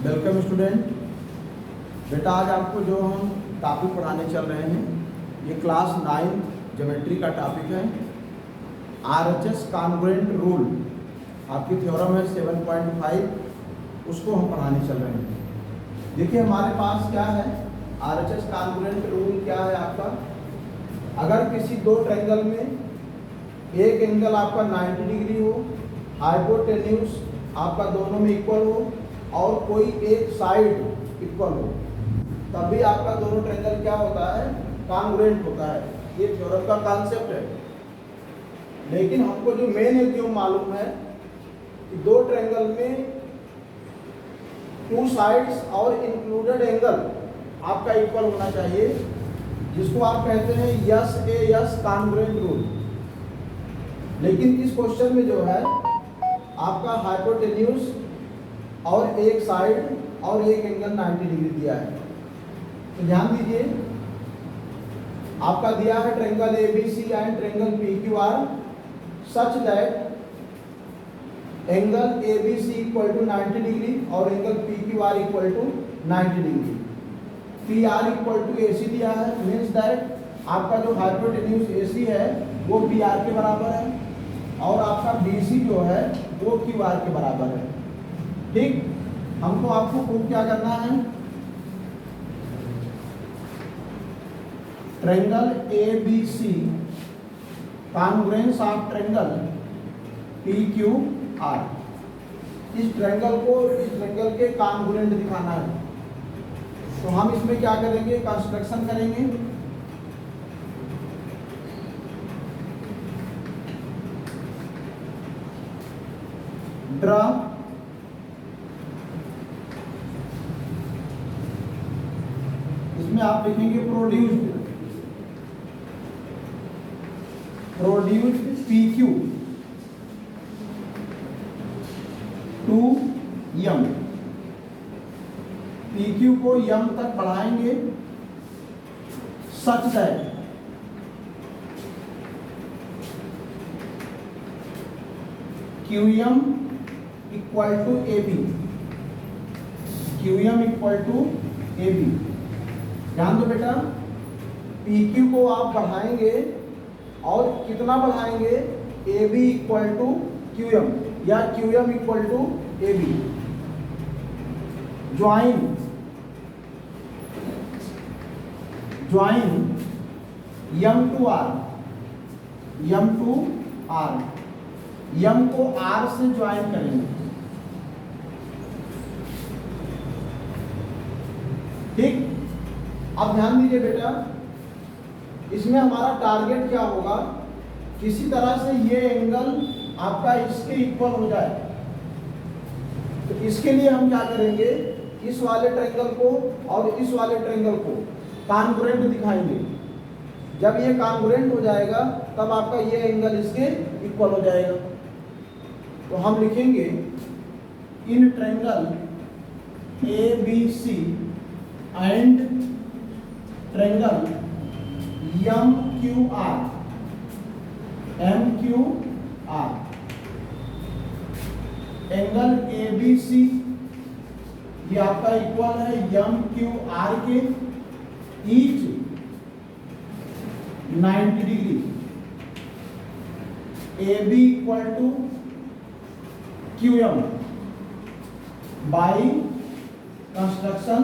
Welcome student. बेटा आज आपको जो हम टॉपिक पढ़ाने चल रहे हैं ये क्लास 9 ज्योमेट्री का टॉपिक है। RHS कॉन्ग्रुएंट रूल आपकी थ्योरम है 7.5, उसको हम पढ़ाने चल रहे हैं। देखिए हमारे पास क्या है, RHS कॉन्ग्रुएंट रूल क्या है आपका। अगर किसी दो ट्रायंगल में एक एंगल आपका 90 डिग्री हो, हाइपोटेन्यूज आपका दोनों में इक्वल हो और कोई एक साइड इक्वल हो, तब भी आपका दोनों ट्रायंगल क्या होता है, कॉन्ग्रुएंट होता है। ये थ्योरम का कॉन्सेप्ट है। लेकिन हमको जो मेन एक्सियोम मालूम है कि दो ट्रायंगल में टू साइड्स और इंक्लूडेड एंगल आपका इक्वल होना चाहिए, जिसको आप कहते हैं yes A S congruent rule. लेकिन इस क्वेश्चन में जो है आपका हाइपोटेन्यूज और एक साइड और एक एंगल 90 डिग्री दिया है। तो ध्यान दीजिए, आपका दिया है triangle ABC and triangle PQR such that angle ABC equal to 90 degree और angle PQR equal to 90 degree. PR equal to AC दिया है, मीन्स दैट आपका जो हाइपोटेन्यूज AC है वो PR के बराबर है और आपका BC जो है वो QR के बराबर है। ठीक, हमको आपको प्रूव क्या करना है, triangle ABC congruence of triangle PQR, इस ट्रायंगल को इस ट्रायंगल के कॉन्ग्रुएंट दिखाना है। तो हम इसमें क्या करेंगे, कंस्ट्रक्शन करेंगे। ड्रा इसमें आप लिखेंगे produced PQ to M। PQ को M तक बढ़ाएंगे such that QM equal to AB। QM equal to AB। ध्यान दो बेटा, PQ को आप बढ़ाएंगे और कितना बढ़ाएंगे, AB इक्वल टू QM या QM equal to AB। Join M to R, M to R, M को R से ज्वाइन करेंगे। ठीक, अब ध्यान दीजिए बेटा, इसमें हमारा टारगेट क्या होगा, किसी तरह से ये एंगल आपका इसके इक्वल हो जाए। तो इसके लिए हम क्या करेंगे, इस वाले ट्रायंगल को और इस वाले ट्रायंगल को कॉन्ग्रुएंट दिखाएंगे। जब ये कॉन्ग्रुएंट हो जाएगा तब आपका ये एंगल इसके इक्वल हो जाएगा। तो हम लिखेंगे in triangle ABC and triangle MQR angle ABC ये आपका इक्वल है MQR के each 90 degree. AB equal to QM by construction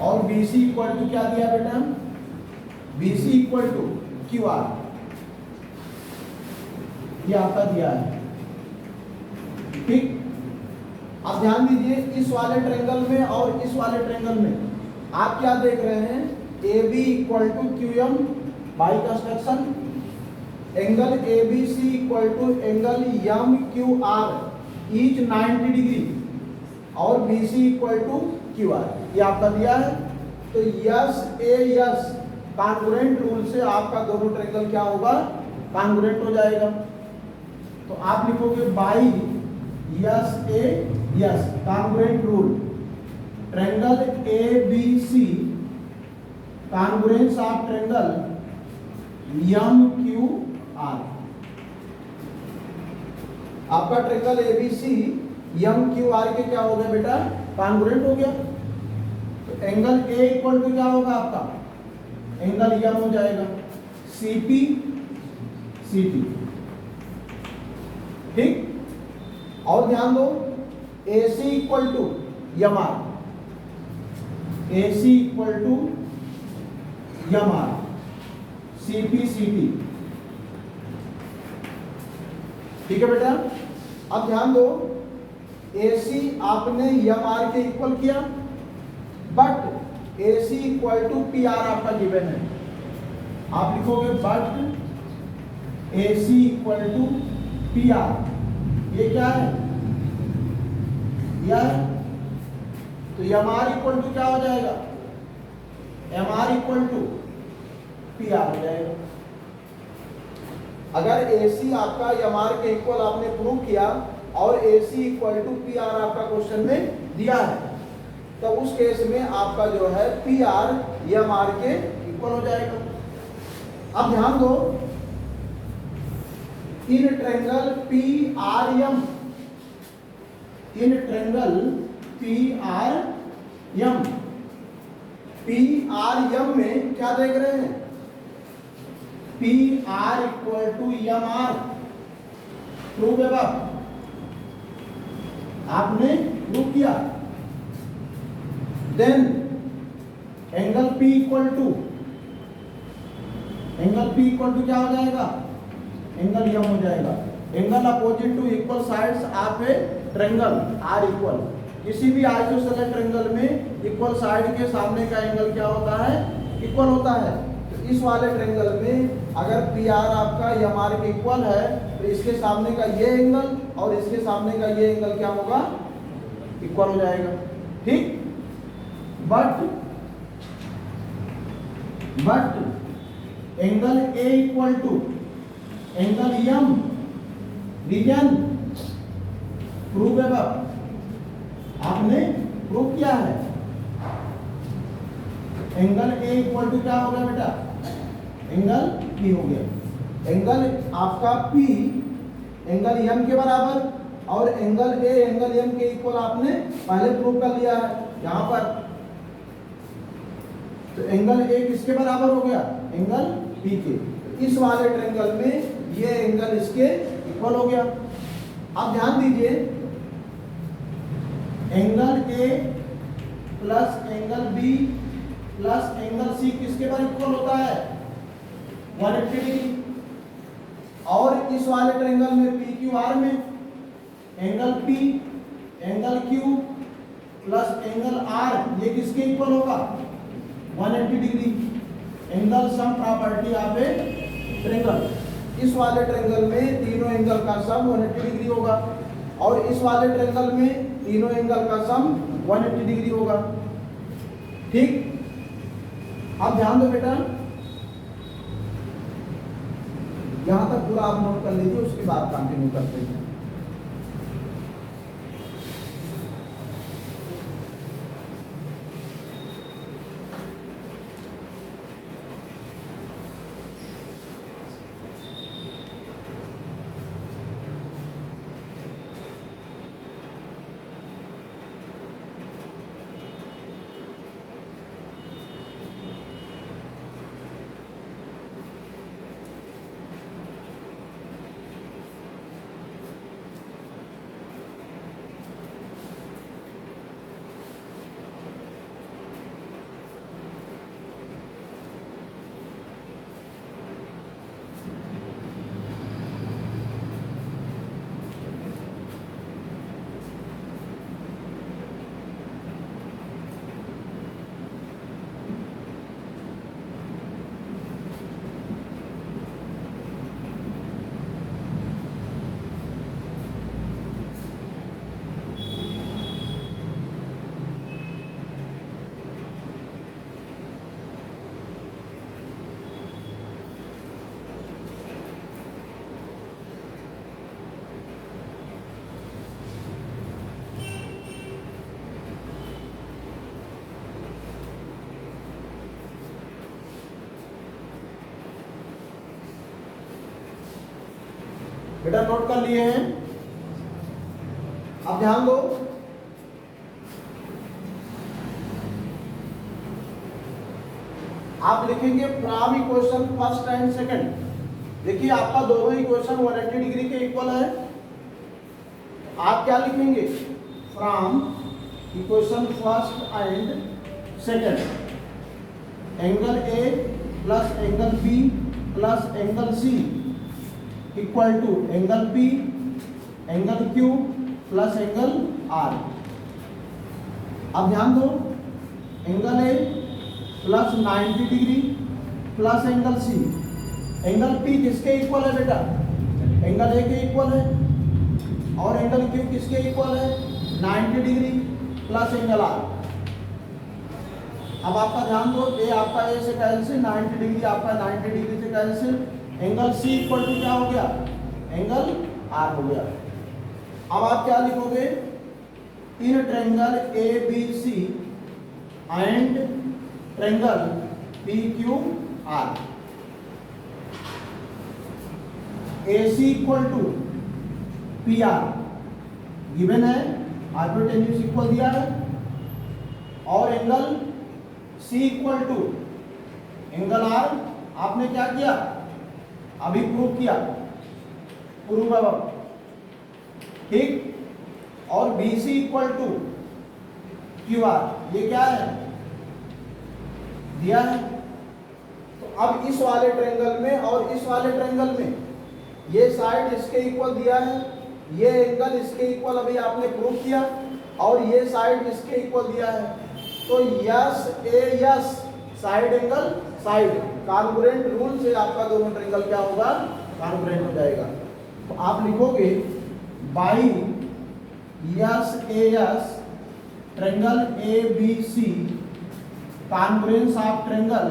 और BC इक्वल टू क्या दिया बेटा, BC इक्वल टू QR ये आपका दिया है। ठीक, अब ध्यान दीजिए, इस वाले ट्रायंगल में और इस वाले ट्रायंगल में आप क्या देख रहे हैं, AB equal to QM by construction angle ABC equal to angle MQR each 90 degree और BC इक्वल टू QR ये आपका दिया है। तो S A S congruent rule से आपका दोनों ट्रायंगल क्या होगा, कॉन्ग्रुएंट हो जाएगा। तो आप लिखोगे by S A S congruent rule triangle ABC congruence of triangle MQR आपका triangle ABC M Q R के क्या हो गया बेटा, कॉन्ग्रुएंट हो गया। तो एंगल ए इक्वल टू क्या होगा आपका, एंगल एम हो जाएगा सीपी सीटी, ठीक। और ध्यान दो AC equal to M R, AC equal to M R CP CT, ठीक है बेटा। अब ध्यान दो AC आपने एम आर के इक्वल किया, but AC equal to P R आपका गिवन है। आप लिखोगे but AC equal to P R, ये क्या है, यह है। तो एम आर इक्वल टू क्या हो जाएगा, M R equal to P R हो जाएगा। अगर AC आपका एम आर के इक्वल आपने प्रूव किया और AC equal to P R आपका क्वेश्चन में दिया है, तो उस केस में आपका जो है पी आर एम आर के इक्वल हो जाएगा। अब ध्यान दो in triangle P R M, in triangle P R M, P R M में क्या देख रहे हैं, P R equal to M R, prove है बाप, आपने प्रूव किया। Then angle P equal to, angle P equal to क्या हो जाएगा, एंगल एम हो जाएगा। Angle opposite to equal sides of a triangle are equal, किसी भी आइसोसेलेस ट्रायंगल में इक्वल साइड के सामने का एंगल क्या होता है, इक्वल होता है। तो इस वाले ट्रायंगल में अगर पी आर आपका एम आर के इक्वल है, तो इसके सामने का ये एंगल और इसके सामने का ये एंगल क्या होगा, इक्वल हो जाएगा, ठीक। But angle A equal to angle M reason, prove है बाप, आपने प्रूव किया है। एंगल A इक्वल टू क्या हो गया बेटा, एंगल P हो गया। एंगल आपका P एंगल M के बराबर और एंगल A एंगल M के इक्वल आपने पहले प्रूव कर लिया है यहां पर। तो एंगल A किसके बराबर हो गया, एंगल P के। तो इस वाले ट्रायंगल में ये एंगल इसके इक्वल हो गया। अब ध्यान दीजिए angle A plus angle B plus angle C किसके बार इक्वल होता है, 180 डिग्री। और इस वाले ट्रायंगल में PQR में angle P angle Q plus angle R ये किसके इक्वल होगा, 180 degree. Angle sum property of a triangle, इस वाले ट्रायंगल में तीनों एंगल का सम 180 डिग्री होगा और इस वाले ट्रायंगल में तीनों एंगल का सम 180 डिग्री होगा, ठीक। अब ध्यान दो बेटा, यहां तक पूरा आप नोट कर लीजिए, उसके बाद कंटिन्यू करते हैं। बेटा नोट कर लिए हैं। अब ध्यान दो, आप लिखेंगे from equation first and second. देखिए आपका दोनों इक्वेशन 180 डिग्री के इक्वल है। आप क्या लिखेंगे? From equation first and second, angle A plus angle B plus angle C equal to angle P, angle Q plus angle R. अब ध्यान दो, angle A plus 90 degree plus angle C, angle P किसके equal है बेटा? Angle A के equal है। और angle Q किसके इक्वल है? 90 डिग्री प्लस एंगल आर। अब आपका ध्यान दो, ए आपका ए से कैंसिल, 90 डिग्री आपका 90 डिग्री से cancel, angle C equal to क्या हो गया? एंगल आर हो गया। अब आप क्या लिखोगे? In triangle A B C and triangle P Q R, A C equal to P R given है, हाइपोटेन्यूज इक्वल दिया है, और angle C equal to angle R आपने क्या किया? अभी प्रूव किया, प्रूव अब, ठीक। और B C equal to Q R, ये क्या है? दिया है। तो अब इस वाले ट्रायंगल में और इस वाले ट्रायंगल में ये साइड इसके इक्वल दिया है, ये एंगल इसके इक्वल अभी आपने प्रूव किया, और ये साइड इसके इक्वल दिया है। तो S A S, side angle side, congruent rule से आपका दोनों ट्रायंगल क्या होगा? कॉन्ग्रुएंट हो जाएगा। तो आप लिखोगे by S A S triangle A B C congruence of triangle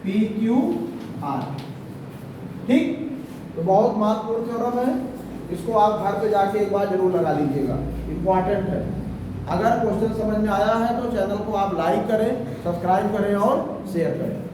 P Q R, ठीक। तो बहुत महत्वपूर्ण थ्योरम है, इसको आप घर पे जाके एक बार जरूर लगा लीजिएगा, इंपॉर्टेंट है। अगर क्वेश्चन समझ में आया है तो चैनल को आप लाइक करें, सब्सक्राइब करें और शेयर करें।